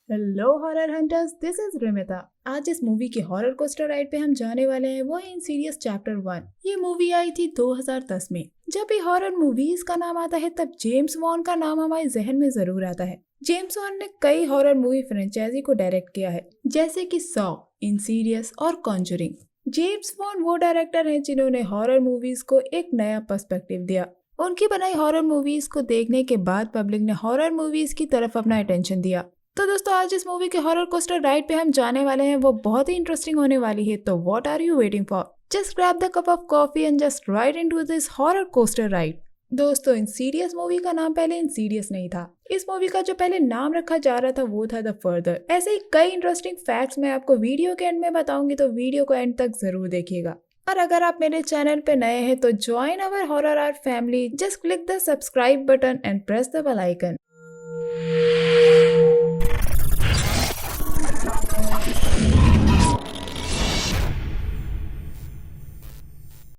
Hello horror hunters, this is Rimita. आज इस movie की हॉरर कोस्टर राइड पे हम जाने वाले हैं, वो है इंसीडियस चैप्टर 1। ये मूवी आई थी 2010 में। जब भी हॉरर मूवीज का नाम आता है तब जेम्स वॉन का नाम हमारे जहन में जरूर आता है। जेम्स वॉन ने कई हॉरर मूवी फ्रेंचाइजी को डायरेक्ट किया है, जैसे कि सॉ, इंसीडियस और कॉन्जरिंग। जेम्स वॉन वो डायरेक्टर हैं जिन्होंने हॉरर मूवीज को एक नया पर्सपेक्टिव दिया। उनकी बनाई हॉरर मूवीज को देखने के बाद पब्लिक ने हॉरर मूवीज की तरफ अपना अटेंशन दिया। तो दोस्तों, आज इस मूवी के हॉरर कोस्टर राइड पे हम जाने वाले हैं, वो बहुत ही इंटरेस्टिंग होने वाली है। तो what are you waiting for? Just grab the cup of coffee and just ride into this horror coaster ride. दोस्तों, इंसीडियस मूवी का नाम पहले इंसीडियस नहीं था। इस मूवी का जो पहले नाम रखा जा रहा था वो था द फर्दर। ऐसे ही कई इंटरेस्टिंग फैक्ट्स मैं आपको वीडियो के एंड में बताऊंगी, तो वीडियो को एंड तक जरूर देखिएगा। और अगर आप मेरे चैनल पे नए हैं तो join our horror art family. Just click the subscribe button and press the bell icon.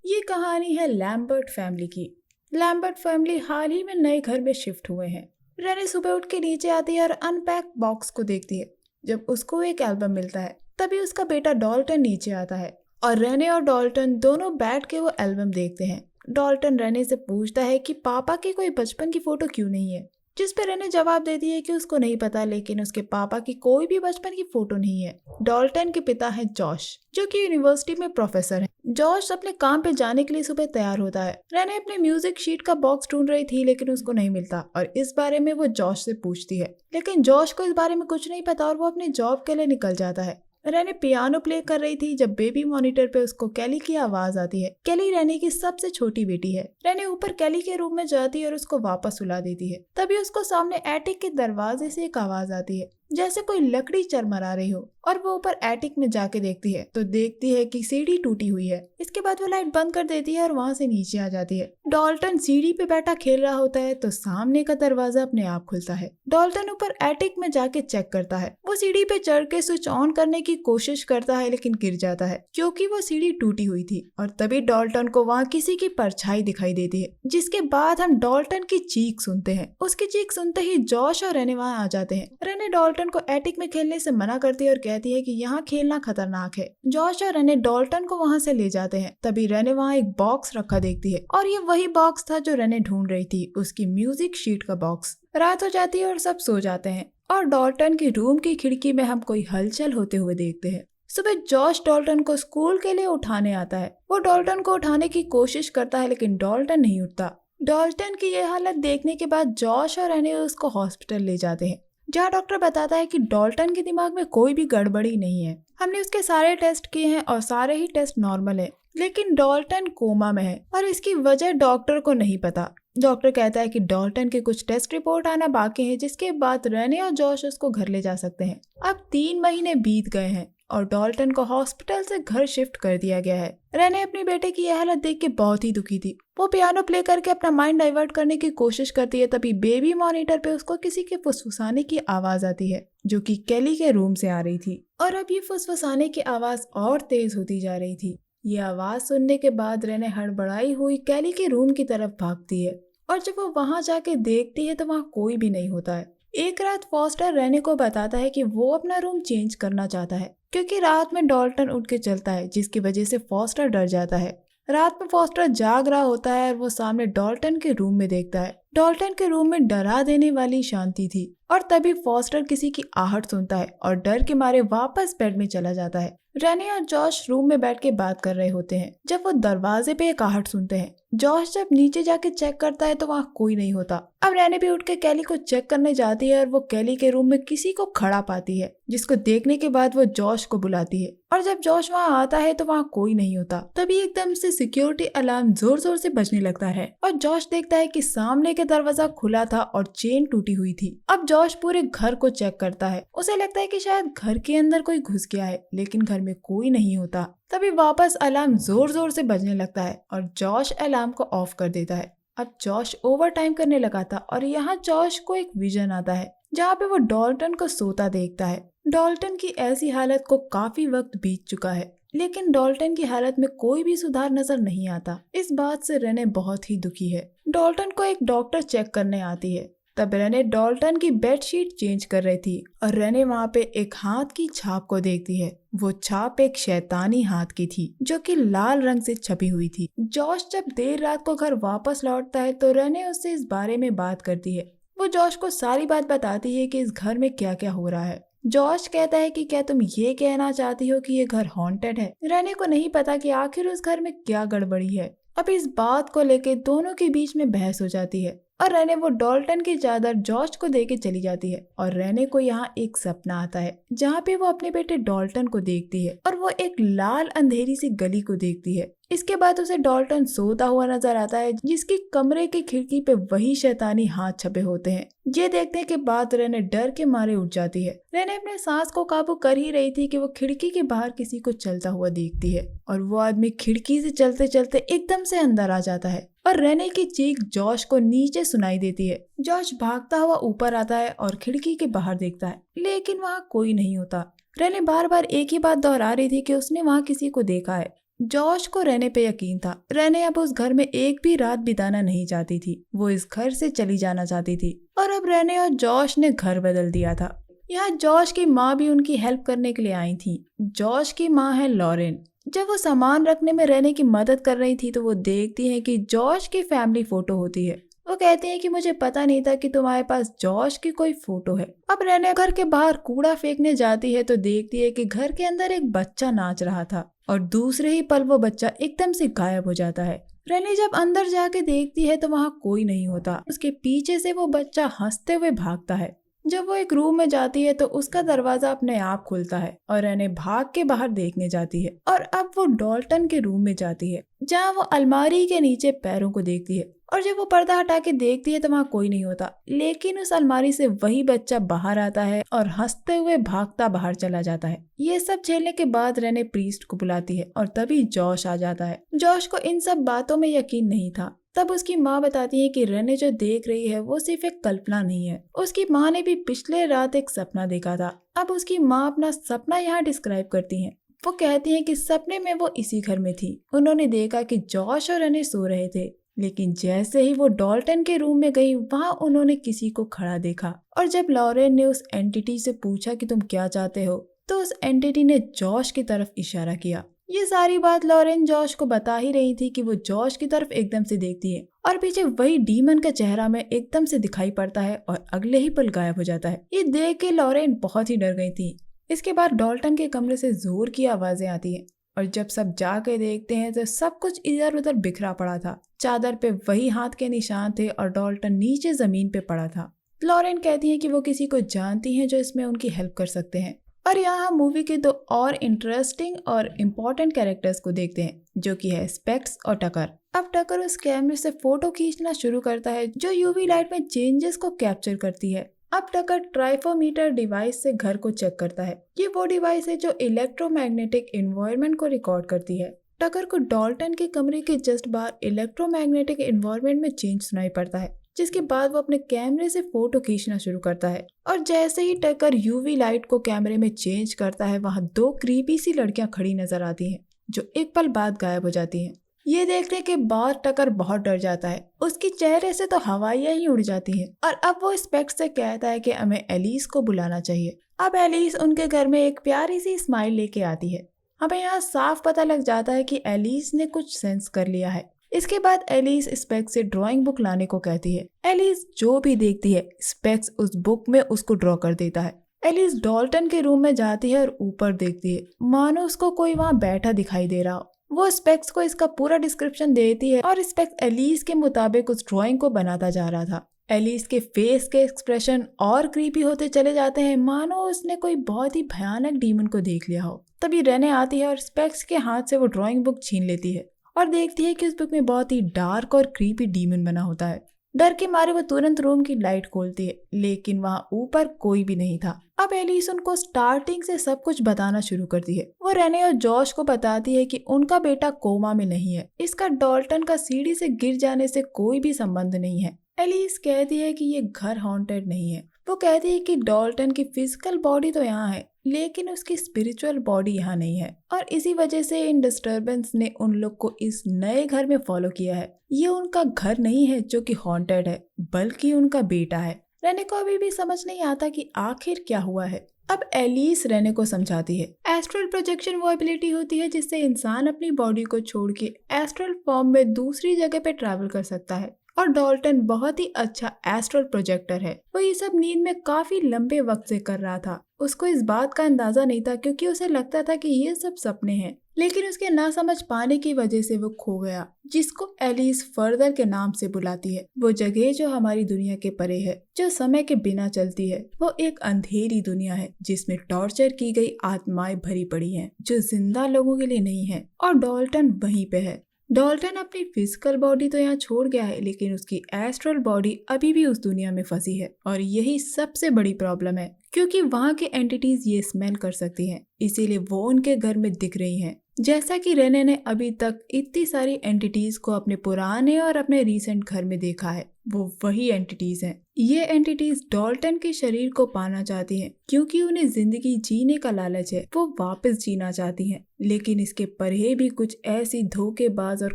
ये कहानी है लैम्बर्ट फैमिली की। लैम्बर्ट फैमिली हाल ही में नए घर में शिफ्ट हुए हैं। रेने सुबह उठ के नीचे आती है और अनपैक बॉक्स को देखती है। जब उसको एक एल्बम मिलता है तभी उसका बेटा डॉल्टन नीचे आता है और रेने और डॉल्टन दोनों बैठ के वो एल्बम देखते हैं। डॉल्टन रेने से पूछता है कि पापा की कोई बचपन की फोटो क्यों नहीं है, जिस पे रेने जवाब देती है कि उसको नहीं पता, लेकिन उसके पापा की कोई भी बचपन की फोटो नहीं है। डॉल्टन के पिता है जॉश, जो कि यूनिवर्सिटी में प्रोफेसर है। जॉश अपने काम पे जाने के लिए सुबह तैयार होता है। रेने अपने म्यूजिक शीट का बॉक्स ढूंढ रही थी लेकिन उसको नहीं मिलता और इस बारे में वो जॉश से पूछती है, लेकिन जॉश को इस बारे में कुछ नहीं पता और वो अपने जॉब के लिए निकल जाता है। रेने पियानो प्ले कर रही थी जब बेबी मॉनिटर पे उसको कैली की आवाज आती है। कैली रेने की सबसे छोटी बेटी है। रेने ऊपर कैली के रूम में जाती है और उसको वापस सुला देती है। तभी उसको सामने एटिक के दरवाजे से एक आवाज आती है, जैसे कोई लकड़ी चरमरा रही हो, और वो ऊपर एटिक में जाके देखती है तो देखती है कि सीढ़ी टूटी हुई है। इसके बाद वो लाइट बंद कर देती है और वहाँ से नीचे आ जाती है। डॉल्टन सीढ़ी पे बैठा खेल रहा होता है तो सामने का दरवाजा अपने आप खुलता है। डॉल्टन ऊपर एटिक में जाके चेक करता है। वो सीढ़ी पे चढ़ के स्विच ऑन करने की कोशिश करता है लेकिन गिर जाता है क्योंकि वो सीढ़ी टूटी हुई थी। और तभी डॉल्टन को वहाँ किसी की परछाई दिखाई देती है, जिसके बाद हम डॉल्टन की चीख सुनते हैं। उसकी चीख सुनते ही जॉश और रेने वहाँ आ जाते हैं। रेने डॉल्टन को एटिक में खेलने से मना करती है और कहती है कि यहाँ खेलना खतरनाक है। जॉश और रेने डॉल्टन को वहाँ से ले जाते हैं। तभी रेने वहाँ एक बॉक्स रखा देखती है और ये वही बॉक्स था जो रेने ढूंढ रही थी, उसकी म्यूजिक शीट का बॉक्स। रात हो जाती है और सब सो जाते हैं और डॉल्टन की रूम की खिड़की में हम कोई हलचल होते हुए देखते हैं। सुबह जॉश डॉल्टन को स्कूल के लिए उठाने आता है। वो डॉल्टन को उठाने की कोशिश करता है लेकिन डॉल्टन नहीं उठता। डॉल्टन की यह हालत देखने के बाद जॉश और रेने उसको हॉस्पिटल ले जाते हैं, जहाँ डॉक्टर बताता है कि डॉल्टन के दिमाग में कोई भी गड़बड़ी नहीं है। हमने उसके सारे टेस्ट किए हैं और सारे ही टेस्ट नॉर्मल है, लेकिन डॉल्टन कोमा में है और इसकी वजह डॉक्टर को नहीं पता। डॉक्टर कहता है कि डॉल्टन के कुछ टेस्ट रिपोर्ट आना बाकी है, जिसके बाद रेने और जॉश उसको घर ले जा सकते हैं। अब 3 महीने बीत गए हैं और डॉल्टन को हॉस्पिटल से घर शिफ्ट कर दिया गया है। रेने अपने बेटे की यह हालत देख के बहुत ही दुखी थी। वो पियानो प्ले करके अपना माइंड डाइवर्ट करने की कोशिश करती है। तभी बेबी मॉनिटर पे उसको किसी के फुसफुसाने की आवाज आती है, जो कि कैली के रूम से आ रही थी। और अब ये फुसफुसाने की आवाज और तेज होती जा रही थी। ये आवाज सुनने के बाद रेने हड़बड़ाई हुई कैली के रूम की तरफ भागती है और जब वो वहां जाके देखती है तो वहां कोई भी नहीं होता है। एक रात फॉस्टर रेने को बताता है कि वो अपना रूम चेंज करना चाहता है क्योंकि रात में डॉल्टन उठ के चलता है, जिसकी वजह से फॉस्टर डर जाता है। रात में फॉस्टर जाग रहा होता है और वो सामने डॉल्टन के रूम में देखता है। डॉल्टन के रूम में डरा देने वाली शांति थी और तभी फॉस्टर किसी की आहट सुनता है और डर के मारे वापस बेड में चला जाता है। रेने और जॉश रूम में बैठ के बात कर रहे होते हैं जब वो दरवाजे पे एक आहट सुनते हैं। जॉश जब नीचे जाके चेक करता है तो वहाँ कोई नहीं होता। अब रेने भी उठ के कैली को चेक करने जाती है और वो कैली के रूम में किसी को खड़ा पाती है, जिसको देखने के बाद वो जॉश को बुलाती है और जब जॉश वहाँ आता है तो वहाँ कोई नहीं होता। तभी एकदम से सिक्योरिटी अलार्म जोर जोर से बजने लगता है और जॉश देखता है कि सामने के दरवाजा खुला था और चेन टूटी हुई थी। अब जॉश पूरे घर को चेक करता है। उसे लगता है कि शायद घर के अंदर कोई घुस गया है, लेकिन घर में कोई नहीं होता। तभी वापस अलार्म जोर जोर से बजने लगता है और जॉश अलार्म को ऑफ कर देता है। अब जॉश ओवर टाइम करने लगा था और यहाँ जॉश को एक विजन आता है जहाँ पे वो डॉल्टन को सोता देखता है। डॉल्टन की ऐसी हालत को काफी वक्त बीत चुका है, लेकिन डॉल्टन की हालत में कोई भी सुधार नजर नहीं आता। इस बात से रेने बहुत ही दुखी है। डॉल्टन को एक डॉक्टर चेक करने आती है तब रेने डॉल्टन की बेडशीट चेंज कर रही थी और रेने वहाँ पे एक हाथ की छाप को देखती है। वो छाप एक शैतानी हाथ की थी जो कि लाल रंग से छपी हुई थी। जॉश जब देर रात को घर वापस लौटता है तो रेने उससे इस बारे में बात करती है। वो जॉश को सारी बात बताती है कि इस घर में क्या क्या हो रहा है। जॉश कहता है कि क्या तुम ये कहना चाहती हो कि ये घर हॉन्टेड है। रेने को नहीं पता कि आखिर उस घर में क्या गड़बड़ी है। अब इस बात को लेके दोनों के बीच में बहस हो जाती है और रेने वो डॉल्टन की चादर जॉर्ज को देके चली जाती है। और रेने को यहाँ एक सपना आता है जहाँ पे वो अपने बेटे डॉल्टन को देखती है और वो एक लाल अंधेरी सी गली को देखती है। इसके बाद उसे डॉल्टन सोता हुआ नजर आता है जिसकी कमरे की खिड़की पे वही शैतानी हाथ छपे होते हैं। ये देखने के बाद रेने डर के मारे उठ जाती है। रेने अपने सांस को काबू कर ही रही थी कि वो खिड़की के बाहर किसी को चलता हुआ देखती है और वो आदमी खिड़की से चलते चलते एकदम से अंदर आ जाता है और रेने की चीख जॉश को नीचे सुनाई देती है। जॉश भागता हुआ ऊपर आता है और खिड़की के बाहर देखता है लेकिन वहाँ कोई नहीं होता। रेने बार बार एक ही बात दोहरा रही थी कि उसने वहाँ किसी को देखा है। जॉश को रेने पे यकीन था। रेने अब उस घर में एक भी रात बिताना नहीं चाहती थी। वो इस घर से चली जाना चाहती थी और अब रेने और जॉश ने घर बदल दिया था। यहाँ जॉश की माँ भी उनकी हेल्प करने के लिए आई थी। जॉश की माँ है लॉरेन। जब वो सामान रखने में रेने की मदद कर रही थी तो वो देखती है कि जॉश की फैमिली फोटो होती है। वो कहती है कि मुझे पता नहीं था कि तुम्हारे पास जॉश की कोई फोटो है। अब रेने घर के बाहर कूड़ा फेंकने जाती है तो देखती है कि घर के अंदर एक बच्चा नाच रहा था और दूसरे ही पल वो बच्चा एकदम से गायब हो जाता है। रेने जब अंदर जाके देखती है तो वहाँ कोई नहीं होता। उसके पीछे से वो बच्चा हंसते हुए भागता है। जब वो एक रूम में जाती है तो उसका दरवाजा अपने आप खुलता है और रेने भाग के बाहर देखने जाती है और अब वो डॉल्टन के रूम में जाती है जहाँ वो अलमारी के नीचे पैरों को देखती है और जब वो पर्दा हटा के देखती है तो वहाँ कोई नहीं होता। लेकिन उस अलमारी से वही बच्चा बाहर आता है और हंसते हुए भागता बाहर चला जाता है। ये सब झेलने के बाद रेने प्रीस्ट को बुलाती है और तभी जॉश आ जाता है। जॉश को इन सब बातों में यकीन नहीं था। तब उसकी माँ बताती है कि रेने जो देख रही है वो सिर्फ एक कल्पना नहीं है। उसकी माँ ने भी पिछले रात एक सपना देखा था। अब उसकी माँ अपना सपना यहाँ डिस्क्राइब करती है। वो कहती है कि सपने में वो इसी घर में थी। उन्होंने देखा कि जॉश और रेने सो रहे थे लेकिन जैसे ही वो डॉल्टन के रूम में गई वहाँ उन्होंने किसी को खड़ा देखा और जब लॉरेन ने उस एंटिटी से पूछा कि तुम क्या चाहते हो तो उस एंटिटी ने जॉश की तरफ इशारा किया। ये सारी बात लॉरेन जॉश को बता ही रही थी कि वो जॉश की तरफ एकदम से देखती है और पीछे वही डीमन का चेहरा में एकदम से दिखाई पड़ता है और अगले ही पल गायब हो जाता है। ये देख के लॉरेन बहुत ही डर गई थी। इसके बाद डॉल्टन के कमरे से जोर की आवाजें आती है और जब सब जाके देखते हैं तो सब कुछ इधर उधर बिखरा पड़ा था। चादर पे वही हाथ के निशान थे और डॉल्टन नीचे जमीन पे पड़ा था। लॉरेन कहती है कि वो किसी को जानती हैं जो इसमें उनकी हेल्प कर सकते हैं। और यहाँ मूवी के दो और इंटरेस्टिंग और इम्पोर्टेंट कैरेक्टर्स को देखते हैं जो कि है स्पेक्स और टकर। अब टकर उस कैमरे से फोटो खींचना शुरू करता है जो यूवी लाइट में चेंजेस को कैप्चर करती है। अब टकर ट्राइफोमीटर डिवाइस से घर को चेक करता है। ये वो डिवाइस है जो इलेक्ट्रोमैग्नेटिक एनवायरनमेंट को रिकॉर्ड करती है। टकर को डॉल्टन के कमरे के जस्ट बाहर इलेक्ट्रोमैग्नेटिक एनवायरनमेंट में चेंज सुनाई पड़ता है जिसके बाद वो अपने कैमरे से फोटो खींचना शुरू करता है। और जैसे ही टकर यूवी लाइट को कैमरे में चेंज करता है वहाँ दो क्रीपी सी लड़कियां खड़ी नजर आती हैं जो एक पल बाद गायब हो जाती हैं। ये देखने के बाद टकर बहुत डर जाता है। उसकी चेहरे से तो हवाइयां ही उड़ जाती हैं और अब वो स्पेक्स से कहता है कि हमें एलिस को बुलाना चाहिए। अब एलिस उनके घर में एक प्यारी सी स्माइल लेके आती है। हमें यहाँ साफ पता लग जाता है कि एलिस ने कुछ सेंस कर लिया है। इसके बाद एलिस स्पेक्स से ड्राइंग बुक लाने को कहती है। एलिस जो भी देखती है स्पेक्स उस बुक में उसको ड्रॉ कर देता है। एलिस डॉल्टन के रूम में जाती है और ऊपर देखती है मानो उसको कोई वहाँ बैठा दिखाई दे रहा हो। वो स्पेक्स को इसका पूरा डिस्क्रिप्शन देती है और स्पेक्स एलिस के मुताबिक उस ड्राइंग को बनाता जा रहा था। एलिस के फेस के एक्सप्रेशन और क्रीपी होते चले जाते हैं मानो उसने कोई बहुत ही भयानक डीमन को देख लिया हो। तभी रेने आती है और स्पेक्स के हाथ से वो ड्राइंग बुक छीन लेती है और देखती है कि उस बुक में बहुत ही डार्क और क्रीपी डीमन बना होता है। डर के मारे वो तुरंत रूम की लाइट खोलती है लेकिन वहाँ ऊपर कोई भी नहीं था। अब एलिस उनको स्टार्टिंग से सब कुछ बताना शुरू करती है। वो रेने और जॉश को बताती है कि उनका बेटा कोमा में नहीं है। इसका डॉल्टन का सीढ़ी से गिर जाने से कोई भी संबंध नहीं है। एलिस कहती है कि ये घर हॉन्टेड नहीं है। वो कहती है कि डॉल्टन की फिजिकल बॉडी तो यहाँ है लेकिन उसकी स्पिरिचुअल बॉडी यहाँ नहीं है और इसी वजह से इन डिस्टर्बेंस ने उन लोग को इस नए घर में फॉलो किया है। ये उनका घर नहीं है जो कि हॉन्टेड है बल्कि उनका बेटा है। रेने को अभी भी समझ नहीं आता कि आखिर क्या हुआ है। अब एलिस रेने को समझाती है, एस्ट्रल प्रोजेक्शन वो एबिलिटी होती है जिससे इंसान अपनी बॉडी को छोड़ के एस्ट्रल फॉर्म में दूसरी जगह पे ट्रैवल कर सकता है। और डॉल्टन बहुत ही अच्छा एस्ट्रल प्रोजेक्टर है। वो ये सब नींद में काफी लंबे वक्त से कर रहा था। उसको इस बात का अंदाजा नहीं था क्योंकि उसे लगता था कि ये सब सपने हैं, लेकिन उसके ना समझ पाने की वजह से वो खो गया, जिसको एलिस फर्दर के नाम से बुलाती है। वो जगह जो हमारी दुनिया के परे है, जो समय के बिना चलती है। वो एक अंधेरी दुनिया है जिसमें टॉर्चर की गई आत्माएं भरी पड़ी हैं, जो जिंदा लोगों के लिए नहीं है। और डॉल्टन वहीं पे है। डॉल्टन अपनी फिजिकल बॉडी तो यहाँ छोड़ गया है, लेकिन उसकी एस्ट्रल बॉडी अभी भी उस दुनिया में फंसी है। और यही सबसे बड़ी प्रॉब्लम है, क्योंकि वहाँ के एंटिटीज ये स्मेल कर सकती हैं, इसीलिए वो उनके घर में दिख रही हैं। जैसा कि रेने ने अभी तक इतनी सारी एंटिटीज को अपने पुराने और अपने रीसेंट घर में देखा है, वो वही एंटिटीज हैं। ये एंटिटीज डॉल्टन के शरीर को पाना चाहती हैं, क्योंकि उन्हें जिंदगी जीने का लालच है। वो वापस जीना चाहती हैं, लेकिन इसके परे भी कुछ ऐसी धोखेबाज और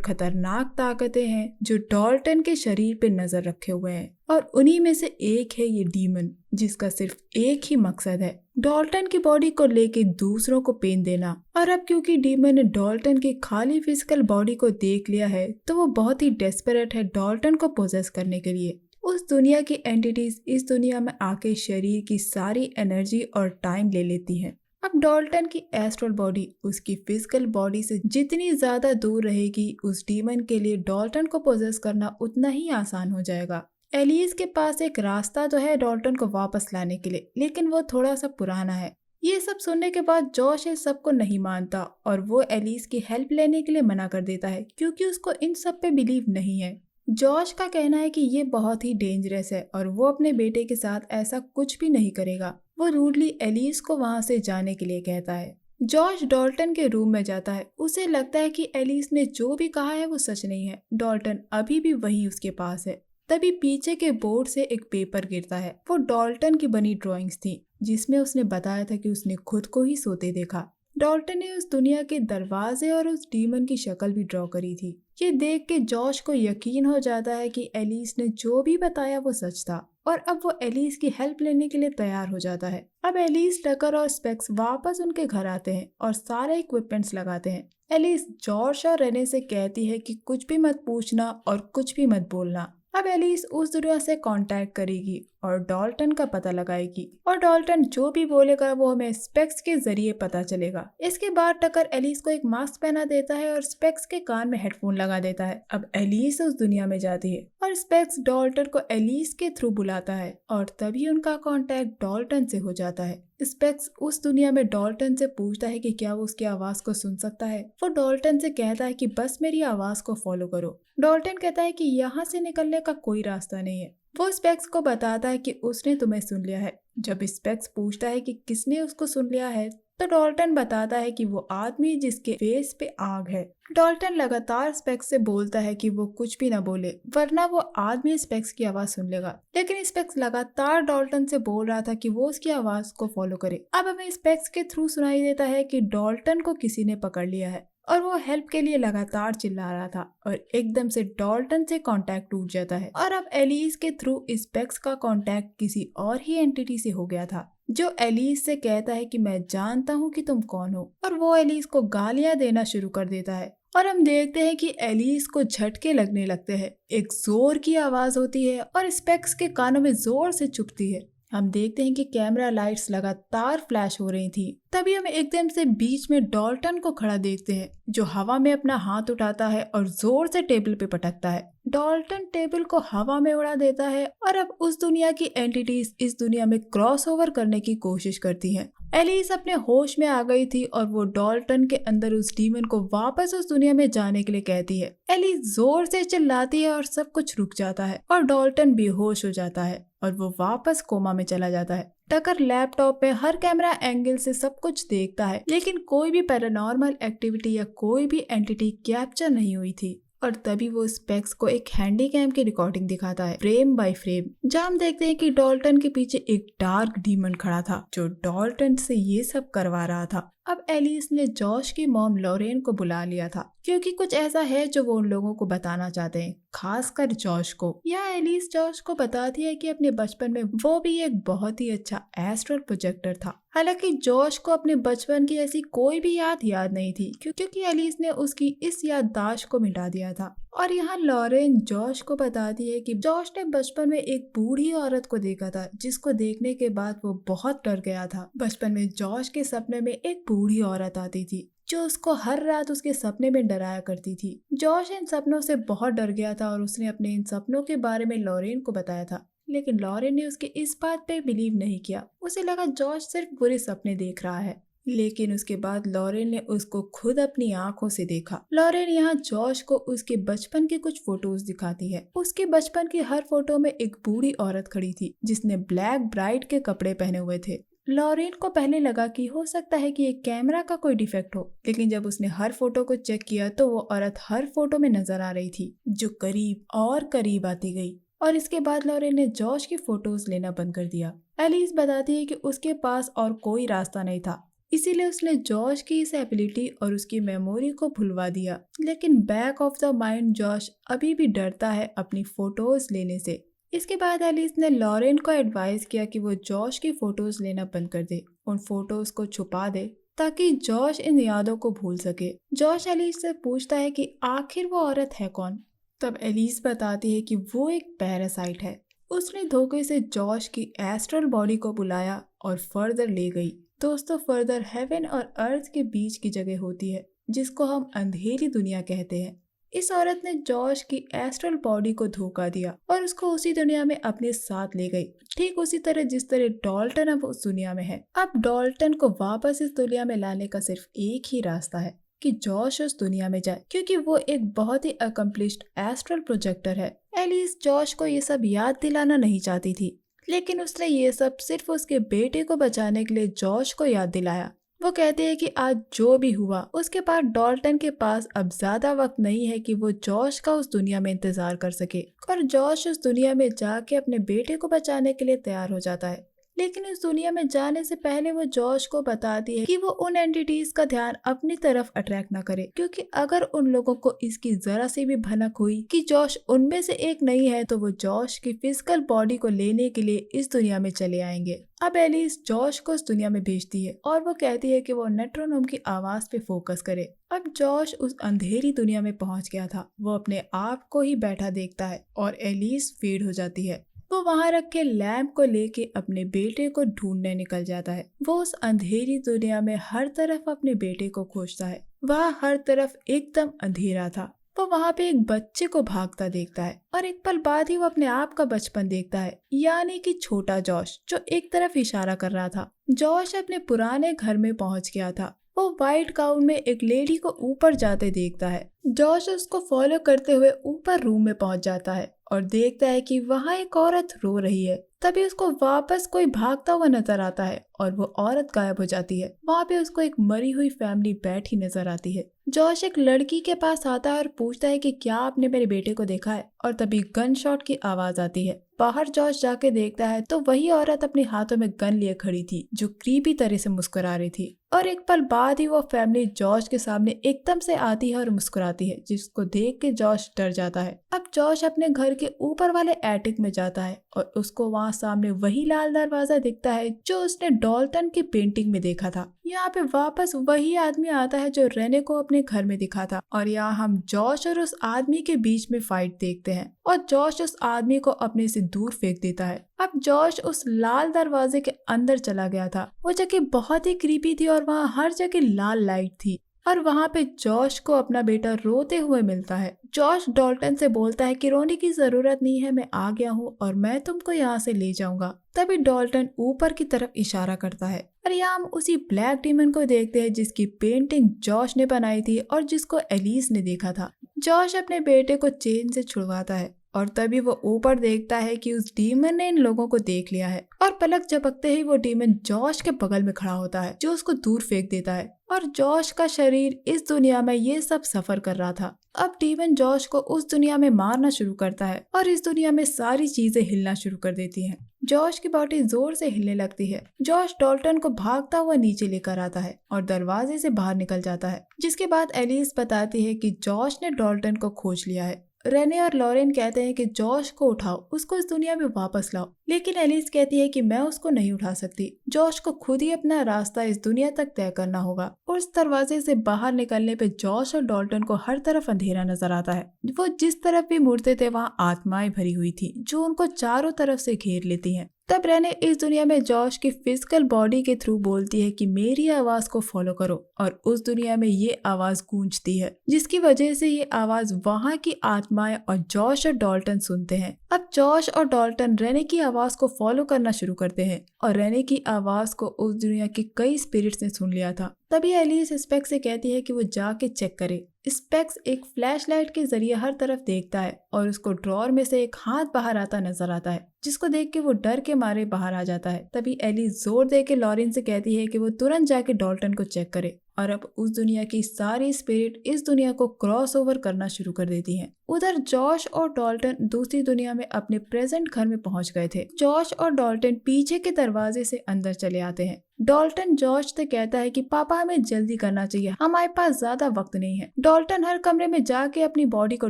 खतरनाक ताकतें हैं जो डॉल्टन के शरीर पे नजर रखे हुए हैं। और उन्हीं में से एक है ये डीमन, जिसका सिर्फ एक ही मकसद है, डॉल्टन की बॉडी को लेके दूसरों को पेन देना। और अब क्योंकि डीमन ने डॉल्टन की खाली फिजिकल बॉडी को देख लिया है, तो वो बहुत ही डेस्परेट है डॉल्टन को पोजेस करने के लिए। उस दुनिया की एंटिटीज इस दुनिया में आके शरीर की सारी एनर्जी और टाइम ले लेती हैं। अब डॉल्टन की एस्ट्रल बॉडी उसकी फिजिकल बॉडी से जितनी ज्यादा दूर रहेगी, उस डीमन के लिए डॉल्टन को पोजेस करना उतना ही आसान हो जाएगा। एलिस के पास एक रास्ता तो है डॉल्टन को वापस लाने के लिए, लेकिन वो थोड़ा सा पुराना है। ये सब सुनने के बाद जॉश इस सब को नहीं मानता और वो एलिस की हेल्प लेने के लिए मना कर देता है, क्योंकि उसको इन सब पे बिलीव नहीं है। जॉश का कहना है कि ये बहुत ही डेंजरस है और वो अपने बेटे के साथ ऐसा कुछ भी नहीं करेगा। वो रूडली एलिस को वहां से जाने के लिए कहता है। जॉश डॉल्टन के रूम में जाता है। उसे लगता है कि एलिस ने जो भी कहा है वो सच नहीं है। डॉल्टन अभी भी वहीं उसके पास है। तभी पीछे के बोर्ड से एक पेपर गिरता है। वो डॉल्टन की बनी ड्राइंग्स थी, जिसमें उसने बताया था कि उसने खुद को ही सोते देखा। डॉल्टन ने उस दुनिया के दरवाजे और उस डीमन की शक्ल भी ड्रॉ करी थी। ये देख के जॉश को यकीन हो जाता है कि एलिस ने जो भी बताया वो सच था, और अब वो एलिस की हेल्प लेने के लिए तैयार हो जाता है। अब एलिस, टकर और स्पेक्स वापस उनके घर आते हैं और सारे इक्विपमेंट्स लगाते हैं। एलिस जॉश और रेने से कहती है कि कुछ भी मत पूछना और कुछ भी मत बोलना। अब एलिस उस दुनिया से कांटेक्ट करेगी और डॉल्टन का पता लगाएगी, और डॉल्टन जो भी बोलेगा वो हमें स्पेक्स के जरिए पता चलेगा। इसके बाद टकर एलिस को एक मास्क पहना देता है और स्पेक्स के कान में हेडफोन लगा देता है। अब एलिस उस दुनिया में जाती है और स्पेक्स डॉल्टन को एलिस के थ्रू बुलाता है, और तभी उनका कांटेक्ट डॉल्टन से हो जाता है। स्पेक्स उस दुनिया में डॉल्टन से पूछता है कि क्या वो उसकी आवाज को सुन सकता है। वो डॉल्टन से कहता है कि बस मेरी आवाज को फॉलो करो। डॉल्टन कहता है कि यहाँ से निकलने का कोई रास्ता नहीं है। वो स्पेक्स को बताता है कि उसने तुम्हें सुन लिया है। जब स्पेक्स पूछता है कि किसने उसको सुन लिया है, तो डॉल्टन बताता है कि वो आदमी जिसके फेस पे आग है। डॉल्टन लगातार स्पेक्स से बोलता है कि वो कुछ भी ना बोले, वरना वो आदमी स्पेक्स की आवाज सुन लेगा। लेकिन स्पेक्स लगातार डॉल्टन से बोल रहा था कि वो उसकी आवाज को फॉलो करे। अब हमें स्पेक्स के थ्रू सुनाई देता है कि डॉल्टन को किसी ने पकड़ लिया है और वो हेल्प के लिए लगातार चिल्ला रहा था, और एकदम से डॉल्टन से कांटेक्ट टूट जाता है। और अब एलिस के थ्रू स्पेक्स का कांटेक्ट किसी और ही एंटिटी से हो गया था, जो एलिस से कहता है कि मैं जानता हूँ कि तुम कौन हो, और वो एलिस को गालियां देना शुरू कर देता है। और हम देखते हैं कि एलिस को झटके लगने लगते हैं। एक जोर की आवाज होती है और स्पेक्स के कानों में जोर से चुभती है। हम देखते हैं कि कैमरा लाइट्स लगातार फ्लैश हो रही थी। तभी हम एकदम से बीच में डॉल्टन को खड़ा देखते हैं, जो हवा में अपना हाथ उठाता है और जोर से टेबल पे पटकता है। डॉल्टन टेबल को हवा में उड़ा देता है, और अब उस दुनिया की एंटिटीज इस दुनिया में क्रॉस ओवर करने की कोशिश करती हैं। एलिस अपने होश में आ गई थी और वो डॉल्टन के अंदर उस डीमन को वापस उस दुनिया में जाने के लिए कहती है। एलिस जोर से चिल्लाती है और सब कुछ रुक जाता है, और डॉल्टन बेहोश हो जाता है और वो वापस कोमा में चला जाता है। टकर लैपटॉप पे हर कैमरा एंगल से सब कुछ देखता है, लेकिन कोई भी पैरानॉर्मल एक्टिविटी या कोई भी एंटिटी कैप्चर नहीं हुई थी। और तभी वो स्पेक्स को एक हैंडीकैम की रिकॉर्डिंग दिखाता है, फ्रेम बाय फ्रेम, जहाँ हम देखते हैं कि डॉल्टन के पीछे एक डार्क डीमन खड़ा था, जो डॉल्टन से ये सब करवा रहा था। अब एलिस ने जॉश की मॉम लॉरेन को बुला लिया था। क्योंकि कुछ ऐसा है जो वो उन लोगों को बताना चाहते हैं, खासकर जॉश को। या एलिस जॉश को बताती है कि अपने बचपन में वो भी एक बहुत ही अच्छा एस्ट्रल प्रोजेक्टर था। हालांकि जॉश को अपने बचपन की ऐसी कोई भी याद नहीं थी, क्योंकि एलिस ने उसकी इस याददाश्त को मिटा दिया था। और यहाँ लॉरेन जॉश को बताती है कि जॉश ने बचपन में एक बूढ़ी औरत को देखा था, जिसको देखने के बाद वो बहुत डर गया था। बचपन में जॉश के सपने में एक बूढ़ी औरत आती थी जो उसको हर रात उसके सपने में डराया करती थी। जॉश इन सपनों से बहुत डर गया था और उसने अपने इन सपनों के बारे में लॉरेन को बताया था, लेकिन लॉरेन ने उसके इस बात पे बिलीव नहीं किया। उसे लगा जॉश सिर्फ बुरे सपने देख रहा है। लेकिन उसके बाद लॉरेन ने उसको खुद अपनी आंखों से देखा। लॉरेन यहाँ जॉश को उसके बचपन की कुछ फोटोज दिखाती है। उसके बचपन की हर फोटो में एक बूढ़ी औरत खड़ी थी जिसने ब्लैक ब्राइड के कपड़े पहने हुए थे। लॉरेन को पहले लगा कि हो सकता है कि ये कैमरा का कोई डिफेक्ट हो, लेकिन जब उसने हर फोटो को चेक किया तो वो औरत हर फोटो में नजर आ रही थी, जो करीब और करीब आती गई। और इसके बाद लॉरेन ने जॉश की फोटोज लेना बंद कर दिया। एलिस बताती है कि उसके पास और कोई रास्ता नहीं था, इसीलिए उसने जॉश की इस एबिलिटी और उसकी मेमोरी को भुलवा दिया। लेकिन back of the mind Josh अभी भी डरता है अपनी फोटोज लेने से। इसके बाद एलिस ने लॉरेन को एडवाइस किया कि वो जॉश की फोटोज लेना बंद कर दे, उन फोटोज को छुपा दे ताकि जॉश इन यादों को भूल सके। जॉश एलिस से पूछता है कि आखिर वो औरत है कौन। तब एलिस बताती है कि वो एक पैरासाइट है। उसने धोखे से जॉश की एस्ट्रल बॉडी को बुलाया और फर्दर ले गई। दोस्तों, फर्दर हेवन और अर्थ के बीच की जगह होती है जिसको हम अंधेरी दुनिया कहते हैं। इस औरत ने जॉश की एस्ट्रल बॉडी को धोखा दिया और उसको उसी दुनिया में अपने साथ ले गई, ठीक उसी तरह जिस तरह डॉल्टन अब उस दुनिया में है। अब डॉल्टन को वापस इस दुनिया में लाने का सिर्फ एक ही रास्ता है कि जॉश उस दुनिया में जाए, क्योंकि वो एक बहुत ही अकम्प्लिश्ड एस्ट्रल प्रोजेक्टर है। एलिस जॉश को ये सब याद दिलाना नहीं चाहती थी, लेकिन उसने ये सब सिर्फ उसके बेटे को बचाने के लिए जॉश को याद दिलाया। वो कहती है कि आज जो भी हुआ उसके बाद डॉल्टन के पास अब ज्यादा वक्त नहीं है कि वो जॉश का उस दुनिया में इंतजार कर सके, और जॉश उस दुनिया में जाके अपने बेटे को बचाने के लिए तैयार हो जाता है। लेकिन इस दुनिया में जाने से पहले वो जॉश को बताती है कि वो उन एंटिटीज का ध्यान अपनी तरफ अट्रैक्ट ना करे, क्योंकि अगर उन लोगों को इसकी जरा सी भी भनक हुई कि जॉश उनमें से एक नहीं है तो वो जॉश की फिजिकल बॉडी को लेने के लिए इस दुनिया में चले आएंगे। अब एलिस जॉश को उस दुनिया में भेजती है और वो कहती है कि वो मेट्रोनोम की आवाज पे फोकस करे। अब जॉश उस अंधेरी दुनिया में पहुंच गया था। वो अपने आप को ही बैठा देखता है और एलिस फीड हो जाती है। वो वहां रखे लैंप को लेके अपने बेटे को ढूंढने निकल जाता है। वो उस अंधेरी दुनिया में हर तरफ अपने बेटे को खोजता है। वहाँ हर तरफ एकदम अंधेरा था। वो वहाँ पे एक बच्चे को भागता देखता है और एक पल बाद ही वो अपने आप का बचपन देखता है, यानी कि छोटा जॉश, जो एक तरफ इशारा कर रहा था। जॉश अपने पुराने घर में पहुंच गया था। वो व्हाइट गाउन में एक लेडी को ऊपर जाते देखता है। जॉश उसको फॉलो करते हुए ऊपर रूम में पहुंच जाता है और देखता है कि वहाँ एक औरत रो रही है। तभी उसको वापस कोई भागता हुआ नजर आता है और वो औरत गायब हो जाती है। वहाँ पे उसको एक मरी हुई फैमिली बैठी नजर आती है। जॉश एक लड़की के पास आता है और पूछता है कि क्या आपने मेरे बेटे को देखा है, और तभी गन शॉट की आवाज आती है। बाहर जॉश जाके देखता है तो वही औरत अपने हाथों में गन लिए खड़ी थी, जो क्रीपी तरह से मुस्कुरा रही थी। और एक पल बाद ही वो फैमिली जॉश के सामने एकदम से आती है और मुस्कुराती है, जिसको देख के जॉश डर जाता है। अब जॉश अपने घर के ऊपर वाले एटिक में जाता है और उसको वहाँ सामने वही लाल दरवाजा दिखता है जो उसने डॉल्टन की पेंटिंग में देखा था। यहाँ पे वापस वही आदमी आता है जो रेने को अपने घर में दिखा था, और यहाँ हम जॉश और उस आदमी के बीच में फाइट देखते हैं और जॉश उस आदमी को अपने से दूर फेंक देता है। अब जॉश उस लाल दरवाजे के अंदर चला गया था। वो जगह बहुत ही क्रीपी थी और वहाँ हर जगह लाल लाइट थी, और वहाँ पे जॉश को अपना बेटा रोते हुए मिलता है। जॉश डॉल्टन से बोलता है कि रोने की जरूरत नहीं है, मैं आ गया हूँ और मैं तुमको यहाँ से ले जाऊंगा। तभी डॉल्टन ऊपर की तरफ इशारा करता है और यहाँ हम उसी ब्लैक डीमन को देखते हैं जिसकी पेंटिंग जॉश ने बनाई थी और जिसको एलिस ने देखा था। जॉश अपने बेटे को चेन से छुड़वाता है और तभी वो ऊपर देखता है कि उस डीमन ने इन लोगों को देख लिया है और पलक झपकते ही वो डीमन जॉश के बगल में खड़ा होता है जो उसको दूर फेंक देता है। और जॉश का शरीर इस दुनिया में ये सब सफर कर रहा था। अब डीमन जॉश को उस दुनिया में मारना शुरू करता है और इस दुनिया में सारी चीजें हिलना शुरू कर देती हैं। जॉश की बॉडी जोर से हिलने लगती है। जॉश डॉल्टन को भागता हुआ नीचे लेकर आता है और दरवाजे से बाहर निकल जाता है, जिसके बाद एलिस बताती है कि जॉश ने डॉल्टन को खोज लिया है। रेने और लॉरेन कहते हैं कि जॉश को उठाओ, उसको इस दुनिया में वापस लाओ, लेकिन एलिस कहती है कि मैं उसको नहीं उठा सकती। जॉश को खुद ही अपना रास्ता इस दुनिया तक तय करना होगा। और उस दरवाजे से बाहर निकलने पे जॉश और डॉल्टन को हर तरफ अंधेरा नजर आता है। वो जिस तरफ भी मुड़ते थे वहाँ आत्माएं भरी हुई थी जो उनको चारों तरफ से घेर लेती हैं। तब रेने इस दुनिया में जॉश की फिजिकल बॉडी के थ्रू बोलती है कि मेरी आवाज को फॉलो करो, और उस दुनिया में ये आवाज गूंजती है, जिसकी वजह से ये आवाज वहाँ की आत्माएं और जॉश और डॉल्टन सुनते हैं। अब जॉश और डॉल्टन रेने की आवाज को फॉलो करना शुरू करते हैं और रेने की आवाज को उस दुनिया के कई स्पिरिट्स ने सुन लिया था। तभी एलिस स्पेक्स से कहती है कि वो जाके चेक करे। स्पेक्स एक फ्लैशलाइट के जरिए हर तरफ देखता है और उसको ड्रॉर में से एक हाथ बाहर आता नजर आता है, जिसको देख के वो डर के मारे बाहर आ जाता है। तभी एलिस जोर दे के लॉरेन से कहती है कि वो तुरंत जाके डॉल्टन को चेक करे। और अब उस दुनिया की सारी स्पिरिट इस दुनिया को क्रॉस ओवर करना शुरू कर देती हैं। उधर जॉश और डॉल्टन दूसरी दुनिया में अपने प्रेजेंट घर में पहुंच गए थे। जॉश और डॉल्टन पीछे के दरवाजे से अंदर चले आते हैं। डॉल्टन जॉश से कहता है कि पापा हमें जल्दी करना चाहिए, हमारे पास ज्यादा वक्त नहीं है। डॉल्टन हर कमरे में जाके अपनी बॉडी को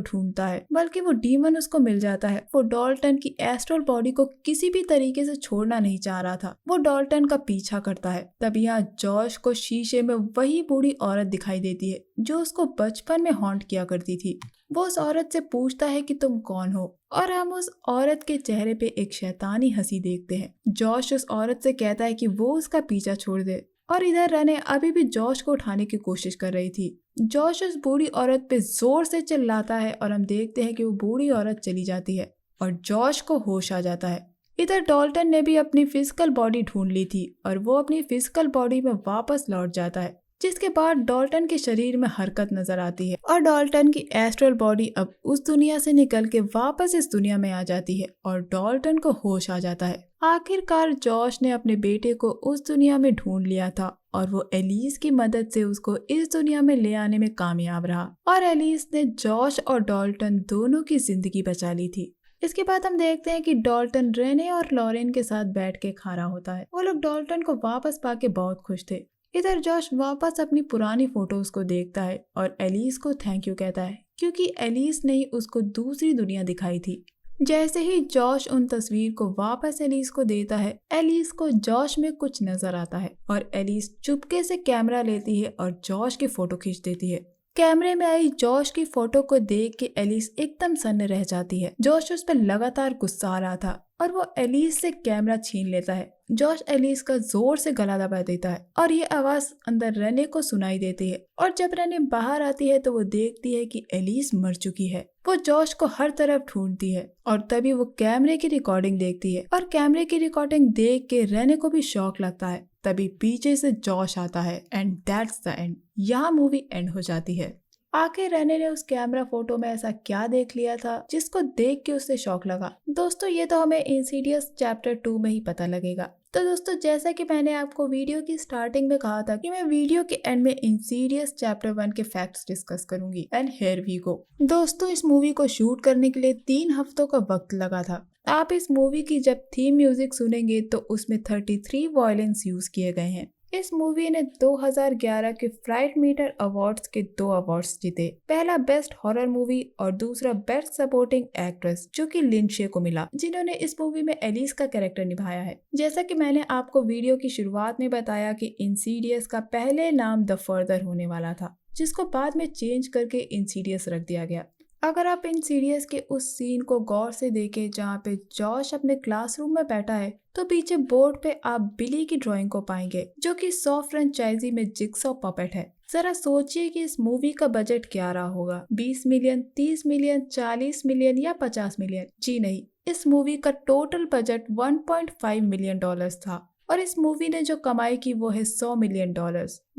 ढूंढता है, बल्कि वो डीमन उसको मिल जाता है। वो डॉल्टन की एस्ट्रल बॉडी को किसी भी तरीके से छोड़ना नहीं चाह रहा था। वो डॉल्टन का पीछा करता है। तभी यहाँ जॉश को शीशे में वही बूढ़ी औरत दिखाई देती है जो उसको बचपन में हॉन्ट किया करती थी। वो उस औरत से पूछता है कि तुम कौन हो, और हम उस औरत के चेहरे पे एक शैतानी हंसी देखते हैं। जॉश उस औरत से कहता है कि वो उसका पीछा छोड़ दे, और इधर रेने अभी भी जॉश को उठाने की कोशिश कर रही थी। जॉश उस बूढ़ी औरत पे जोर से चिल्लाता है और हम देखते हैं कि वो बूढ़ी औरत चली जाती है और जॉश को होश आ जाता है। इधर डॉल्टन ने भी अपनी फिजिकल बॉडी ढूंढ ली थी और वो अपनी फिजिकल बॉडी में वापस लौट जाता है, जिसके बाद डॉल्टन के शरीर में हरकत नजर आती है और डॉल्टन की एस्ट्रल बॉडी अब उस दुनिया से निकल के वापस इस दुनिया में आ जाती है और डॉल्टन को होश आ जाता है। आखिरकार जॉश ने अपने बेटे को उस दुनिया में ढूंढ लिया था और वो एलिस की मदद से उसको इस दुनिया में ले आने में कामयाब रहा, और एलिस ने जॉश और डॉल्टन दोनों की जिंदगी बचा ली थी। इसके बाद हम देखते हैं कि डॉल्टन रेने और लॉरेन के साथ बैठ के खा रहा होता है। वो लोग डॉल्टन को वापस पाके बहुत खुश थे। इधर जॉश वापस अपनी पुरानी फोटोज को देखता है और एलिस को थैंक यू कहता है, क्योंकि एलिस ने ही उसको दूसरी दुनिया दिखाई थी। जैसे ही जॉश उन तस्वीर को वापस एलिस को देता है, एलिस को जॉश में कुछ नजर आता है और एलिस चुपके से कैमरा लेती है और जॉश की फोटो खींच देती है। कैमरे में आई जॉश की फोटो को देख के एलिस एकदम सन्न रह जाती है। जॉश उस पर लगातार गुस्सा आ रहा था और वो एलिस से कैमरा छीन लेता है। जॉश एलिस का जोर से गला दबा देता है और ये आवाज अंदर रेने को सुनाई देती है, और जब रेने बाहर आती है तो वो देखती है कि एलिस मर चुकी है। वो जॉश को हर तरफ ढूंढती है और तभी वो कैमरे की रिकॉर्डिंग देखती है, और कैमरे की रिकॉर्डिंग देख के रेने को भी शौक लगता है। तभी पीछे से जॉश आता है एंड दैट्स द एंड। यहाँ मूवी एंड हो जाती है। आखिर रेने ने उस कैमरा फोटो में ऐसा क्या देख लिया था जिसको देख के उसे शौक लगा? दोस्तों ये तो हमें इंसीडियस चैप्टर 2 में ही पता लगेगा। तो दोस्तों जैसा कि मैंने आपको वीडियो की स्टार्टिंग में कहा था कि मैं वीडियो के एंड में इंसीडियस चैप्टर 1 के फैक्ट्स डिस्कस करूंगी, एंड हियर वी गो। दोस्तों इस मूवी को शूट करने के लिए 3 हफ्तों का वक्त लगा था। आप इस मूवी की जब थीम म्यूजिक सुनेंगे तो उसमें 33 वायलिन्स यूज किए गए हैं। इस मूवी ने 2011 के फ्राइट मीटर अवार्ड्स के 2 अवार्ड्स जीते। पहला बेस्ट हॉरर मूवी और दूसरा बेस्ट सपोर्टिंग एक्ट्रेस, जो कि लिंडशे को मिला, जिन्होंने इस मूवी में एलिस का कैरेक्टर निभाया है। जैसा कि मैंने आपको वीडियो की शुरुआत में बताया कि इंसीडियस का पहले नाम द फर्दर होने वाला था, जिसको बाद में चेंज करके इंसीडियस रख दिया गया। अगर आप इंसीडियस के उस सीन को गौर से देखें जहाँ पे जॉश अपने क्लासरूम में बैठा है, तो पीछे बोर्ड पे आप बिली की ड्राइंग को पाएंगे, जो कि सॉ फ्रेंचाइजी में जिगसॉ पपेट है। जरा सोचिए कि इस मूवी का बजट क्या रहा होगा, 20 मिलियन, 30 मिलियन, 40 मिलियन या 50 मिलियन? जी नहीं, इस मूवी का टोटल बजट $1.5 मिलियन था। और इस मूवी ने जो कमाई की वो है $100 मिलियन।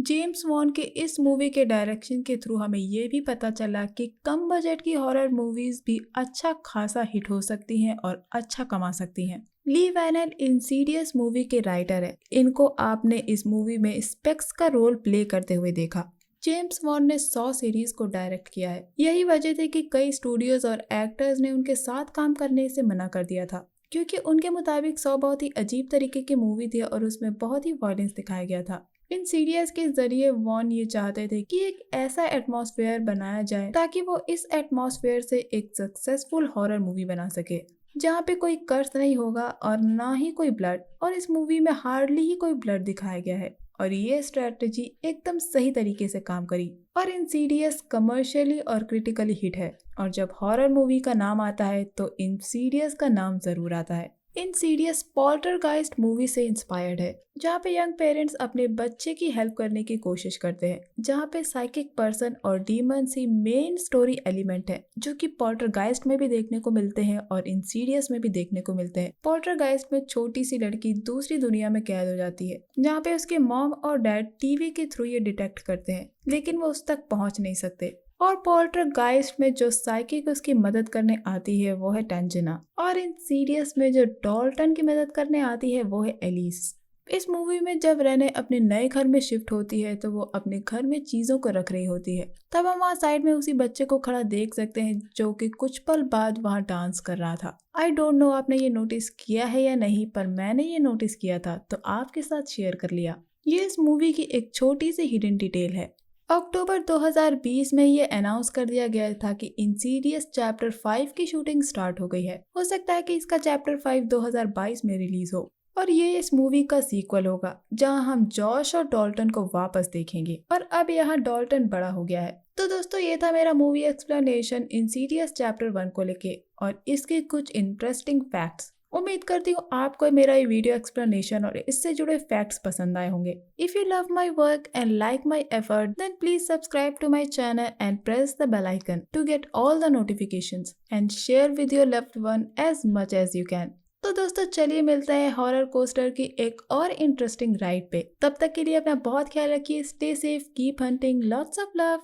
जेम्स वॉन के इस मूवी के डायरेक्शन के थ्रू हमें ये भी पता चला कि कम बजट की हॉरर मूवीज भी अच्छा खासा हिट हो सकती हैं और अच्छा कमा सकती हैं। ली वैनल इंसीडियस मूवी के राइटर है। इनको आपने इस मूवी में स्पेक्स का रोल प्ले करते हुए देखा। जेम्स वॉन ने 100 सीरीज को डायरेक्ट किया है। यही वजह थी कि कई स्टूडियोज और एक्टर्स ने उनके साथ काम करने से मना कर दिया था, क्योंकि उनके मुताबिक 100 बहुत ही अजीब तरीके की मूवी थी और उसमें बहुत ही वायलेंस दिखाया गया था। इन सीरीज के जरिए वॉन ये चाहते थे कि एक ऐसा एटमॉस्फेयर बनाया जाए ताकि वो इस एटमॉस्फेयर से एक सक्सेसफुल हॉरर मूवी बना सके, जहाँ पे कोई कर्स नहीं होगा और ना ही कोई ब्लड। और इस मूवी में हार्डली ही कोई ब्लड दिखाया गया है और ये स्ट्रेटजी एकदम सही तरीके से काम करी और इंसीडियस कमर्शियली और क्रिटिकली हिट है। और जब हॉरर मूवी का नाम आता है तो इंसीडियस का नाम जरूर आता है। इंसीडियस पॉल्टरगाइस्ट मूवी से इंस्पायर्ड है, जहाँ पे यंग पेरेंट्स अपने बच्चे की हेल्प करने की कोशिश करते हैं, जहाँ पे साइकिक पर्सन और डीमंस ही मेन स्टोरी एलिमेंट है, जो कि पॉल्टरगाइस्ट में भी देखने को मिलते हैं और इंसीडियस में भी देखने को मिलते हैं। पॉल्टरगाइस्ट में छोटी सी लड़की दूसरी दुनिया में कैद हो जाती है, जहाँ पे उसके मॉम और डैड टीवी के थ्रू ये डिटेक्ट करते हैं, लेकिन वो उस तक पहुंच नहीं सकते। और पॉल्टरगाइस्ट में जो साइकिक उसकी मदद करने आती है वो है टेंजिना, और इंसीडियस में जो डॉल्टन की मदद करने आती है वो है एलिस। इस मूवी में जब रेने अपने नए घर में शिफ्ट होती है तो वो अपने घर में चीजों को रख रही होती है, तब हम वहाँ साइड में उसी बच्चे को खड़ा देख सकते हैं जो कि कुछ पल बाद वहाँ डांस कर रहा था। आई डोंट नो आपने ये नोटिस किया है या नहीं, पर मैंने ये नोटिस किया था तो आपके साथ शेयर कर लिया। ये इस मूवी की एक छोटी सी हिडन डिटेल है। अक्टूबर 2020 में ये अनाउंस कर दिया गया था कि इंसीडियस चैप्टर 5 की शूटिंग स्टार्ट हो गई है। हो सकता है कि इसका चैप्टर 5 2022 में रिलीज हो और ये इस मूवी का सीक्वल होगा, जहां हम जॉश और डॉल्टन को वापस देखेंगे और अब यहाँ डॉल्टन बड़ा हो गया है। तो दोस्तों ये था मेरा मूवी एक्सप्लेनेशन इंसीडियस चैप्टर 1 को लेके और इसके कुछ इंटरेस्टिंग फैक्ट्स। उम्मीद करती हूँ आपको मेरा ये वीडियो एक्सप्लेनेशन और इससे जुड़े फैक्ट्स पसंद आए होंगे। If you love my work and like my effort then please subscribe to my channel and press the bell icon to get all the notifications and share with your loved one as much as you can. तो दोस्तों चलिए मिलते हैं horror coaster की एक और interesting ride पे। तब तक के लिए अपना बहुत ख्याल रखिए। Stay safe, keep hunting, lots of love.